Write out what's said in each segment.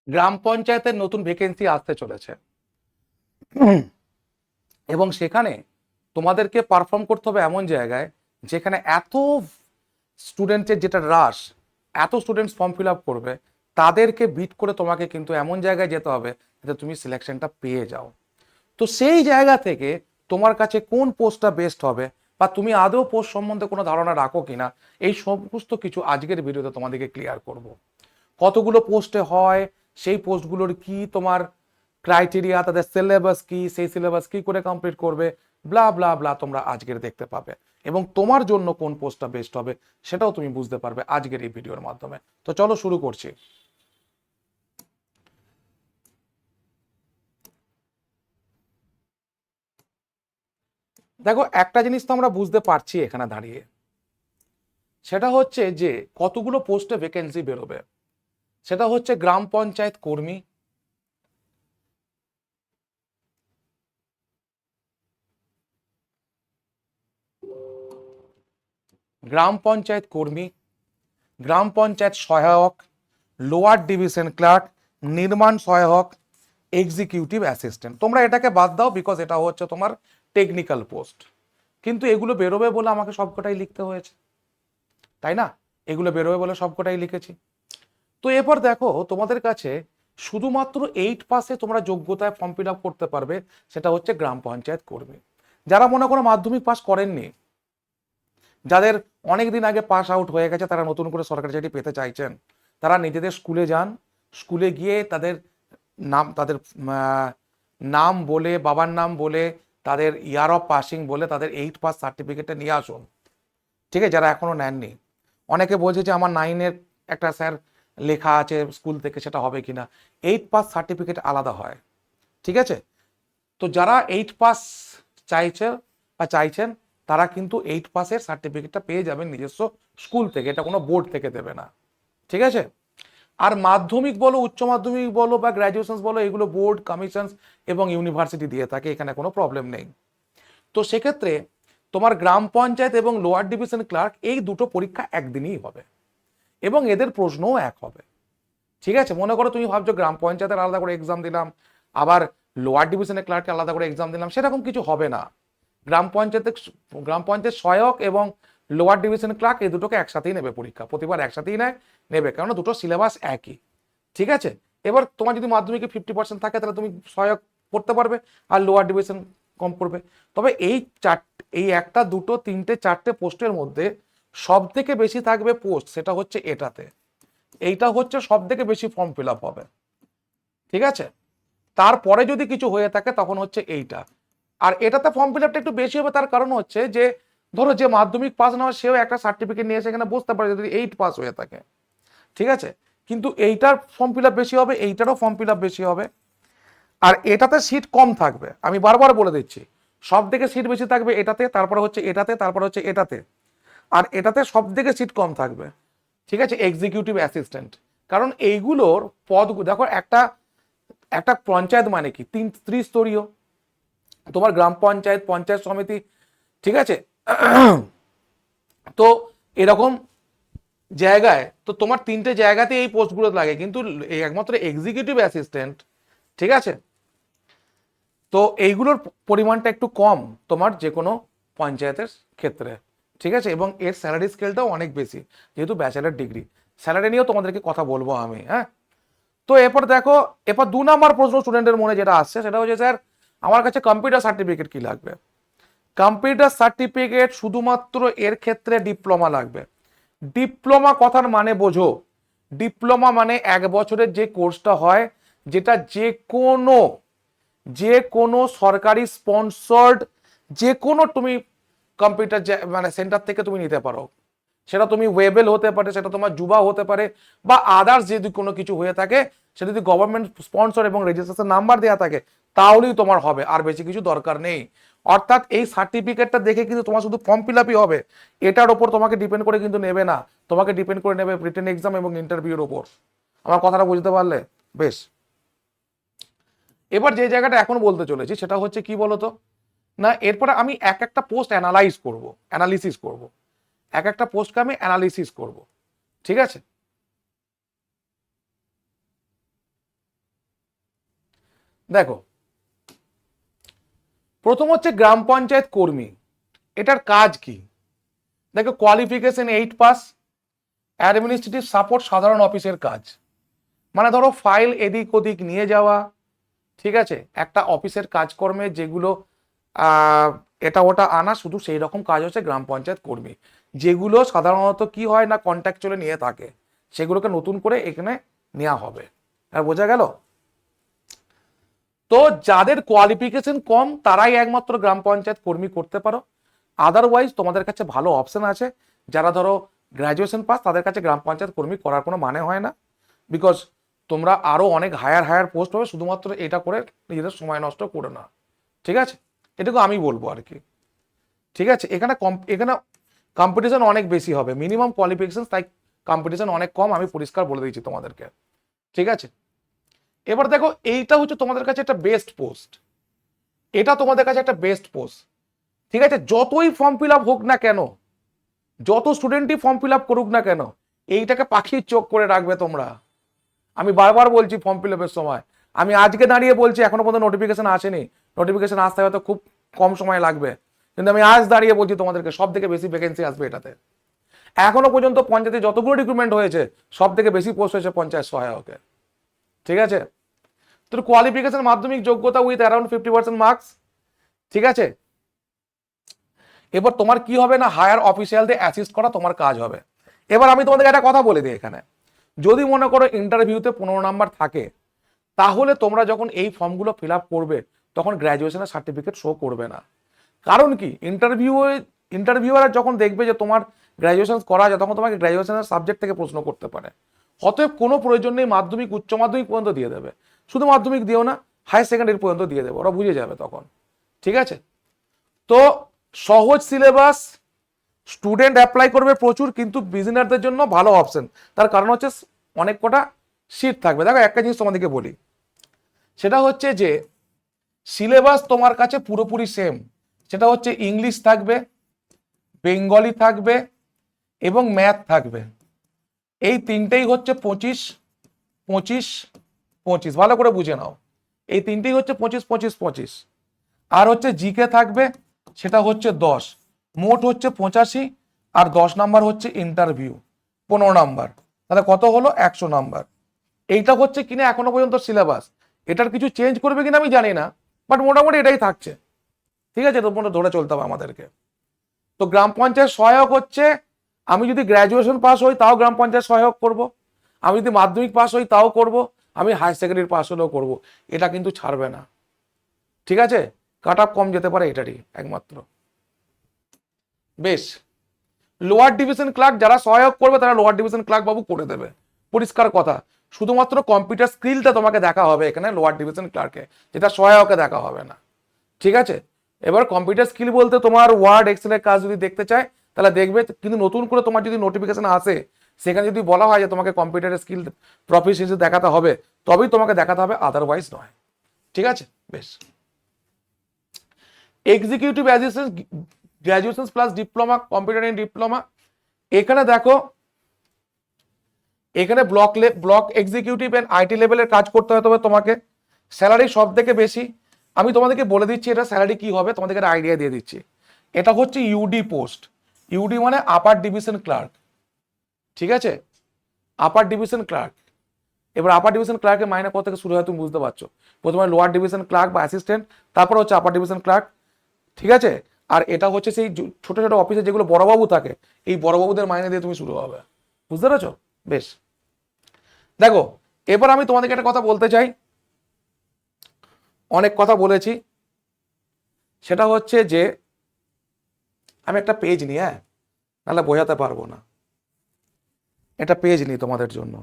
গ্রাম পঞ্চায়েতের নতুন ভ্যাকেন্সি আসতে চলেছে এবং সেখানে তোমাদেরকে পারফর্ম করতে হবে এমন জায়গায় যেখানে এত স্টুডেন্টের যেটা রাশ, এত স্টুডেন্টস ফর্ম ফিল আপ করবে, তাদেরকে বিট করে তোমাকে কিন্তু এমন জায়গায় যেতে হবে যাতে তুমি সিলেকশনটা পেয়ে যাও। তো সেই জায়গা থেকে তোমার কাছে কোন পোস্টটা বেস্ট হবে বা তুমি আদৌ পোস্ট সম্বন্ধে কোনো ধারণা রাখো কিনা, এই সমস্ত কিছু আজকের ভিডিওতে তোমাদেরকে ক্লিয়ার করব। কতগুলো পোস্টে হয়, সেই পোস্টগুলোর কি তোমার ক্রাইটেরিয়া, তাদের সিলেবাস কি, সেই সিলেবাস কি করে কমপ্লিট করবে, ব্লা ব্লা ব্লা তোমরা আজকের দেখতে পাবে। এবং তোমার জন্য কোন পোস্টটা বেস্ট হবে সেটাও তুমি বুঝতে পারবে আজকের এই ভিডিওর মাধ্যমে। তো চলো শুরু করছি। দেখো, একটা জিনিস তো আমরা বুঝতে পারছি এখানে দাঁড়িয়ে, সেটা হচ্ছে যে কতগুলো পোস্টে ভ্যাকেন্সি বেরোবে। সেটা হচ্ছে গ্রাম পঞ্চায়েত কর্মী, গ্রাম পঞ্চায়েত কর্মী, গ্রাম পঞ্চায়েত সহায়ক, লোয়ার ডিভিশন ক্লার্ক, নির্মাণ সহায়ক, এক্সিকিউটিভ অ্যাসিস্ট্যান্ট। তোমরা এটাকে বাদ দাও, বিকজ এটা হচ্ছে তোমার টেকনিক্যাল পোস্ট। কিন্তু এগুলো বেরোবে বলে আমাকে সবকটাই লিখতে হয়েছে, তাই না? এগুলো বেরোবে বলে সবকটাই লিখেছি। তো এরপর দেখো, তোমাদের কাছে শুধুমাত্র 8 পাসে তোমরা যোগ্যতায় ফর্ম ফিল আপ করতে পারবে, সেটা হচ্ছে গ্রাম পঞ্চায়েত কর্মী। যারা মনে করো মাধ্যমিক পাস করেননি, যাদের অনেক দিন আগে পাস আউট হয়ে গেছে, তারা নতুন করে সরকারি চাকরি পেতে চাইছেন, তারা নিজেদের স্কুলে যান, স্কুলে গিয়ে তাদের নাম, তাদের নাম বলে, বাবার নাম বলে, তাদের ইয়ার অফ পাসিং বলে তাদের 8 পাস সার্টিফিকেটটা নিয়ে আসুন। ঠিক আছে, যারা এখনো নেননি। অনেকে বলছে যে আমার 9-এর একটা স্যার লেখা আছে স্কুল থেকে, সেটা হবে কিনা। 8 পাস সার্টিফিকেট আলাদা হয়, ঠিক আছে? তো যারা 8 পাস চাইছে বা চাইছেন, তারা কিন্তু 8 পাসের সার্টিফিকেটটা পেয়ে যাবেন নিজস্ব স্কুল থেকে, এটা কোনো বোর্ড থেকে দেবে না, ঠিক আছে? আর মাধ্যমিক বলো, উচ্চ মাধ্যমিক বলো বা গ্র্যাজুয়েশন বলো, এগুলো বোর্ড, কমিশন এবং ইউনিভার্সিটি দিয়ে থাকে, এখানে কোনো প্রবলেম নেই। তো সেক্ষেত্রে তোমার গ্রাম পঞ্চায়েত এবং লোয়ার ডিভিশন ক্লার্ক, এই দুটো পরীক্ষা একদিনই হবে এবং এদের প্রশ্নও এক হবে, ঠিক আছে? মনে করো তুমি ভাবছো গ্রাম পঞ্চায়েতের আলাদা করে এক্সাম দিলাম, আবার লোয়ার ডিভিশনের ক্লার্কে আলাদা করে এক্সাম দিলাম, সেরকম কিছু হবে না। গ্রাম পঞ্চায়েতে, গ্রাম পঞ্চায়েত সহায়ক এবং লোয়ার ডিভিশন ক্লার্ক, এই দুটোকে একসাথেই নেবে পরীক্ষা, প্রতিবার একসাথেই নেবে, কারণ দুটো সিলেবাস একই, ঠিক আছে? এবার তোমার যদি মাধ্যমিকে 50% থাকে, তাহলে তুমি সহায়ক পড়তে পারবে আর লোয়ার ডিভিশন কম পড়বে। তবে এই একটা, দুটো, তিনটে, চারটে পোস্টের মধ্যে সব থেকে বেশি থাকবে পোস্ট, সেটা হচ্ছে এটাতে। এইটা হচ্ছে সব থেকে বেশি ফর্ম ফিল আপ হবে, ঠিক আছে? তারপরে যদি কিছু হয়ে থাকে তখন হচ্ছে এইটা। আর এটাতে ফর্ম ফিল আপটা একটু বেশি হবে, তার কারণ হচ্ছে যে ধরো যে মাধ্যমিক পাস না হয়, সেও একটা সার্টিফিকেট নিয়ে এসে এখানে বসতে পারে যদি 8 পাস হয়ে থাকে, ঠিক আছে? কিন্তু এইটার ফর্ম ফিল আপ বেশি হবে, এইটারও ফর্ম ফিল আপ বেশি হবে। আর এটাতে সিট কম থাকবে, আমি বারবার বলে দিচ্ছি, সব থেকে সিট বেশি থাকবে এটাতে, তারপরে হচ্ছে এটাতে, তারপরে হচ্ছে এটাতে। আর এটাতে সব থেকে সিট কম থাকবে, ঠিক আছে, এক্সিকিউটিভ অ্যাসিস্ট্যান্ট। কারণ এইগুলোর পদ, দেখো একটা একটা পঞ্চায়েত মানে কি, ত্রিস্তরীয়। তোমার গ্রাম পঞ্চায়েত, পঞ্চায়েত সমিতি, ঠিক আছে? তো এরকম জায়গায় তো তোমার তিনটে জায়গাতে এই পোস্টগুলো লাগে, কিন্তু একমাত্র এক্সিকিউটিভ অ্যাসিস্ট্যান্ট, ঠিক আছে, তো এইগুলোর পরিমাণটা একটু কম তোমার যে কোনো পঞ্চায়েতের ক্ষেত্রে, ঠিক আছে? এবং এর স্যালারি স্কেলটাও অনেক বেশি, যেহেতু ব্যাচেলার ডিগ্রি। স্যালারি নিয়েও তোমাদেরকে কথা বলবো আমি, হ্যাঁ। তো এরপর দেখো, এরপর 2 নম্বর প্রশ্ন স্টুডেন্টের মনে যেটা আসছে, সেটা হচ্ছে স্যার আমার কাছে কম্পিউটার সার্টিফিকেট কি লাগবে? কম্পিউটার সার্টিফিকেট শুধুমাত্র এর ক্ষেত্রে ডিপ্লোমা লাগবে। ডিপ্লোমা কথার মানে বোঝো, ডিপ্লোমা মানে 1 বছরের যে কোর্সটা হয়, যেটা যে কোনো সরকারি স্পন্সর্ড যে কোনো তুমি কম্পিউটার মানে সেন্টার থেকে তুমি নিতে পারো। সেটা তুমি ওয়েবেল হতে পারে, সেটা তোমার যুবা হতে পারে, বা আদার্স যদি কোনো কিছু হয়ে থাকে, সেটা যদি গভর্নমেন্ট স্পন্সর এবং রেজিস্ট্রেশন নাম্বার দেওয়া থাকে, তাহলেই তোমার হবে, আর বেশি কিছু দরকার নেই। অর্থাৎ এই সার্টিফিকেটটা দেখে কিন্তু তোমার শুধু ফর্ম ফিল আপই হবে, এটার ওপর তোমাকে ডিপেন্ড করে কিন্তু নেবে না। তোমাকে ডিপেন্ড করে নেবে রিটেন এক্সাম এবং ইন্টারভিউর ওপর। আমার কথাটা বুঝতে পারলে? বেশ। এবার যে জায়গাটা এখন বলতে চলেছি, সেটা হচ্ছে কি বলতো, না এরপরে আমি এক একটা পোস্ট অ্যানালিসিস করব, এক একটা পোস্টকে আমি অ্যানালিসিস করব, ঠিক আছে? দেখো, প্রথম হচ্ছে গ্রাম পঞ্চায়েত কর্মী, এটার কাজ কি? দেখো, কোয়ালিফিকেশন 8 পাস, অ্যাডমিনিস্ট্রেটিভ সাপোর্ট সাধারণ অফিসের কাজ, মানে ধরো ফাইল এদিক ওদিক নিয়ে যাওয়া, ঠিক আছে, একটা অফিসের কাজকর্মে যেগুলো এটা ওটা আনা, শুধু সেই রকম কাজ হচ্ছে গ্রাম পঞ্চায়েত কর্মী, যেগুলো সাধারণত কি হয় না কন্ট্রাকচুয়ালি নিয়ে থাকে, সেগুলোকে নতুন করে এখানে নেওয়া হবে। আর বোঝা গেল? তো যাদের কোয়ালিফিকেশন কম তারাই একমাত্র গ্রাম পঞ্চায়েত কর্মী করতে পারো, আদারওয়াইজ তোমাদের কাছে ভালো অপশন আছে। যারা ধরো গ্র্যাজুয়েশন পাস তাদের কাছে গ্রাম পঞ্চায়েত কর্মী করার কোনো মানে হয় না, বিকজ তোমরা আরো অনেক হায়ার পোস্ট হবে, শুধুমাত্র এটা করে নিজেদের সময় নষ্ট করে না। ঠিক আছে, এটুকু আমি বলবো আর কি। ঠিক আছে, এখানে এখানে কম্পিটিশন অনেক বেশি হবে, মিনিমাম কোয়ালিফিকেশন, তাই কম্পিটিশন অনেক কম, আমি পরিষ্কার বলে দিয়েছি তোমাদেরকে। ঠিক আছে, এবার দেখো, এইটা হচ্ছে তোমাদের কাছে একটা বেস্ট পোস্ট, এটা তোমাদের কাছে একটা বেস্ট পোস্ট। ঠিক আছে, যতই ফর্ম ফিল আপ হোক না কেন, যত স্টুডেন্টই ফর্ম ফিল আপ করুক না কেন, এইটাকে পাখির চোখ করে রাখবে তোমরা। আমি বারবার বলছি ফর্ম ফিল আপের সময়, আমি আজকে দাঁড়িয়ে বলছি এখনো পর্যন্ত নোটিফিকেশন আসেনি, নোটিফিকেশন আসতে হয়তো খুব কম সময় লাগবে, কিন্তু আমি আজ দাঁড়িয়ে বলছি তোমাদেরকে সব থেকে বেশি ভ্যাকেন্সি আসবে এটাতে। এখনো পর্যন্ত পঞ্চায়েতে যতগুলো রিক্রুটমেন্ট হয়েছে সব থেকে বেশি পোস্ট হয়েছে পঞ্চায়েত সহায়কে। ঠিক আছে, তোর কোয়ালিফিকেশন মাধ্যমিক যোগ্যতা উইথ অ্যারাউন্ড 50% মার্কস। ঠিক আছে, এবার তোমার কি হবে না, হায়ার অফিসিয়ালদের অ্যাসিস্ট করা তোমার কাজ হবে। এবার আমি তোমাদেরকে একটা কথা বলে দিই এখানে, যদি মনে করো ইন্টারভিউতে 15 নাম্বার থাকে, তাহলে তোমরা যখন এই ফর্মগুলো ফিল আপ করবে তখন গ্র্যাজুয়েশনের সার্টিফিকেট শো করবে না। কারণ কি, ইন্টারভিউয়ার যখন দেখবে যে তোমার গ্র্যাজুয়েশন করা আছে, তখন তোমাকে গ্র্যাজুয়েশনের সাবজেক্ট থেকে প্রশ্ন করতে পারে। অতএব কোনো প্রয়োজন নেই মাধ্যমিক উচ্চ মাধ্যমিক পর্যন্ত দিয়ে দেবে, শুধু মাধ্যমিক দিও না, হায়ার সেকেন্ডারি পর্যন্ত দিয়ে দেবে, ওরা বুঝে যাবে তখন। ঠিক আছে, তো সহজ সিলেবাস, স্টুডেন্ট অ্যাপ্লাই করবে প্রচুর, কিন্তু বিগিনারদের জন্য ভালো অপশন। তার কারণ হচ্ছে অনেক কটা সিট থাকবে। দেখো, একটা জিনিস তোমাদেরকে বলি, সেটা হচ্ছে যে সিলেবাস তোমার কাছে পুরোপুরি সেম, সেটা হচ্ছে ইংলিশ থাকবে, বেঙ্গলি থাকবে এবং ম্যাথ থাকবে। এই তিনটেই হচ্ছে 25 25 25, ভালো করে বুঝে নাও, এই তিনটেই হচ্ছে 25 25 25। আর হচ্ছে জিকে থাকবে, সেটা হচ্ছে 10, মোট হচ্ছে 85, আর 10 নাম্বার হচ্ছে ইন্টারভিউ 15 নাম্বার, তাহলে কত হলো 100 নাম্বার। এইটা হচ্ছে কিনা এখনো পর্যন্ত সিলেবাস, এটার কিছু চেঞ্জ করবে কিনা আমি জানি না, বাট মোটামুটি এটাই থাকছে। ঠিক আছে, তোমরা ধরে চলতে হবে আমাদেরকে। তো গ্রাম পঞ্চায়েত সহায়ক হচ্ছে, আমি যদি গ্র্যাজুয়েশন পাস হই তাও গ্রাম পঞ্চায়েত সহায়ক করব, আমি যদি মাধ্যমিক পাস হই তাও করব, আমি হায়ার সেকেন্ডারি পাস হলেও করব, এটা কিন্তু ছাড়বে না। ঠিক আছে, কাট অফ কম যেতে পারে এটারই একমাত্র। বেশ, লোয়ার ডিভিশন ক্লার্ক যারা সহায়ক করবে তারা লোয়ার ডিভিশন ক্লার্ক বাবু করে দেবে, পরিষ্কার কথা। শুধুমাত্র কম্পিউটার স্কিলটা তোমাকে দেখা হবে এখানে লোয়ার ডিভিশন ক্লার্কে, যেটা সহায়কে দেখা হবে না। ঠিক আছে, এবার কম্পিউটার স্কিল বলতে তোমার ওয়ার্ড এক্সেলের কাজ যদি দেখতে চায় তাহলে দেখবে, কিন্তু নতুন করে তোমার যদি নোটিফিকেশন আসে সেখানে যদি বলা হয় যে তোমাকে কম্পিউটার স্কিল প্রফিসিয়েন্সি দেখাতে হবে, তবেই তোমাকে দেখাতে হবে, আদারওয়াইজ নয়। ঠিক আছে, বেশ। Executive assistant, graduation plus diploma, computer in diploma. এখানে দেখো, এখানে ব্লক এক্সিকিউটিভ এন্ড আইটি লেভেলের কাজ করতে হবে তবে তোমাকে, স্যালারি সব থেকে বেশি। আমি তোমাদেরকে বলে দিচ্ছি এটা স্যালারি কি হবে, তোমাদেরকে একটা আইডিয়া দিয়ে দিচ্ছি। এটা হচ্ছে ইউডি পোস্ট, ইউডি মানে আপার ডিভিশন ক্লার্ক। ঠিক আছে, আপার ডিভিশন ক্লার্ক। এবার আপার ডিভিশন ক্লার্কের মাইনে কত থেকে শুরু হয় তুমি বুঝতে পারছো, প্রথমে লোয়ার ডিভিশন ক্লার্ক বা অ্যাসিস্ট্যান্ট, তারপর হচ্ছে আপার ডিভিশন ক্লার্ক। ঠিক আছে, আর এটা হচ্ছে সেই ছোট ছোট অফিসে যেগুলো বড়বাবু থাকে, এই বড়বাবুদের মাইনে দিয়ে তুমি শুরু হবে। বুঝতে পেরেছো? বেশ, দেখো, এবার আমি তোমাদেরকে একটা কথা বলতে চাই, অনেক কথা বলেছি, সেটা হচ্ছে যে আমি একটা পেজ নিই, হ্যাঁ, নাহলে বোঝাতে পারবো না, একটা পেজ নিই তোমাদের জন্য।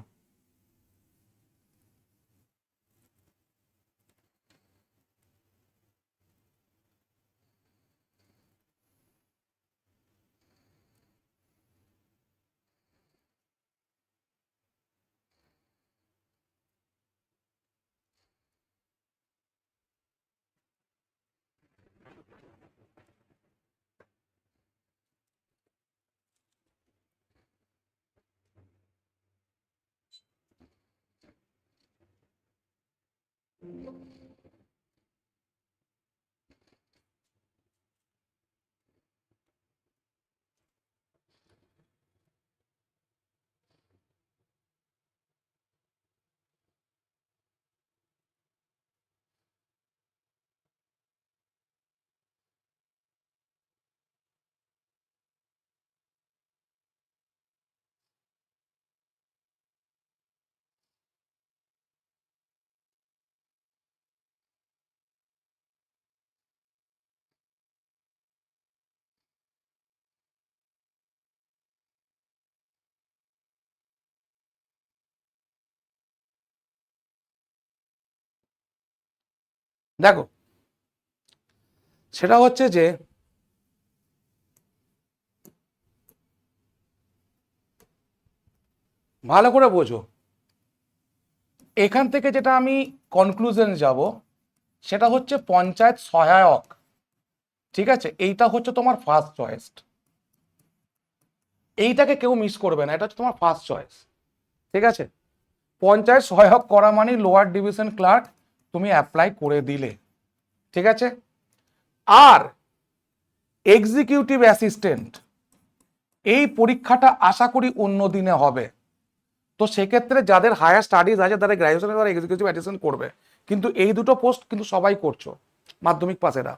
দেখো, সেটা হচ্ছে যে ভালো করে বোঝো, এখান থেকে যেটা আমি কনক্লুশন যাব সেটা হচ্ছে পঞ্চায়েত সহায়ক, ঠিক আছে, এইটা হচ্ছে তোমার ফার্স্ট চয়েস, এইটাকে কেউ মিস করবে না, এটা হচ্ছে তোমার ফার্স্ট চয়েস, ঠিক আছে। পঞ্চায়েত সহায়ক করা মানে লোয়ার ডিভিশন ক্লার্ক তুমি অ্যাপ্লাই করে দিলে, ঠিক আছে। আর এক্সিকিউটিভ অ্যাসিস্ট্যান্ট এই পরীক্ষাটা আশা করি অন্য দিনে হবে, তো সেক্ষেত্রে যাদের হায়ার স্টাডিজ আছে তারা গ্র্যাজুয়েশনে তারা এক্সিকিউটিভ অ্যাসিস্ট্যান্ট করবে, কিন্তু এই দুটো পোস্ট কিন্তু সবাই করছো মাধ্যমিক পাশেরা।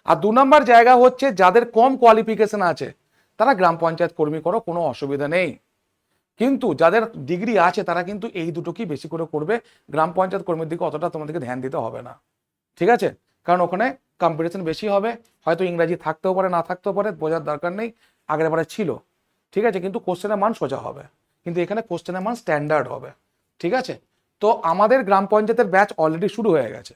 আর 2 নম্বর জায়গা হচ্ছে যাদের কম কোয়ালিফিকেশন আছে তারা গ্রাম পঞ্চায়েত কর্মী করো, কোনো অসুবিধা নেই, কিন্তু যাদের ডিগ্রি আছে তারা কিন্তু এই দুটোকেই বেশি করে করবে, গ্রাম পঞ্চায়েত কর্মীর দিকে অতটা তোমাদেরকে ধ্যান দিতে হবে না, ঠিক আছে, কারণ ওখানে কম্পিটিশন বেশি হবে, হয়তো ইংরাজি থাকতেও পারে না থাকতেও পারে, বোঝার দরকার নেই, আগের বারে ছিল, ঠিক আছে, কিন্তু কোশ্চেনের মান সোজা হবে, কিন্তু এখানে কোশ্চেনের মান স্ট্যান্ডার্ড হবে, ঠিক আছে। তো আমাদের গ্রাম পঞ্চায়েতের ব্যাচ অলরেডি শুরু হয়ে গেছে,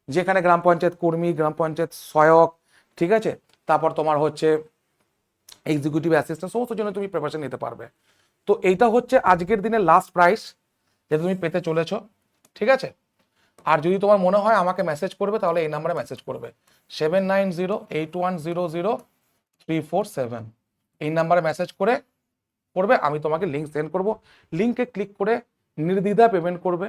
যেখানে গ্রাম পঞ্চায়েত কর্মী, গ্রাম পঞ্চায়েত সহায়ক, ঠিক আছে, তারপর তোমার হচ্ছে এক্সিকিউটিভ অ্যাসিস্ট্যান্ট, সমস্ত জন্য তুমি প্রিপারেশন নিতে পারবে। তো এইটা হচ্ছে আজকের দিনের লাস্ট প্রাইস যেটা তুমি পেতে চলেছো, ঠিক আছে। আর যদি তোমার মনে হয় আমাকে মেসেজ করবে তাহলে এই নাম্বারে মেসেজ করবে 7908100347, এই নাম্বারে মেসেজ করে করবে, আমি তোমাকে লিঙ্ক সেন্ড করব, লিঙ্কে ক্লিক করে নির্দ্বিধায় পেমেন্ট করবে,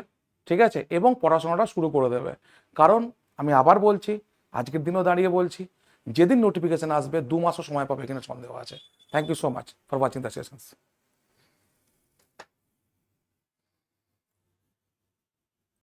ঠিক আছে, এবং পড়াশোনাটা শুরু করে দেবে। কারণ আমি আবার বলছি, আজকের দিনও দাঁড়িয়ে বলছি, যেদিন নোটিফিকেশন আসবে 2 মাসও সময় পাবে, এখানে সন্দেহ আছে। Thank you so much for watching the sessions.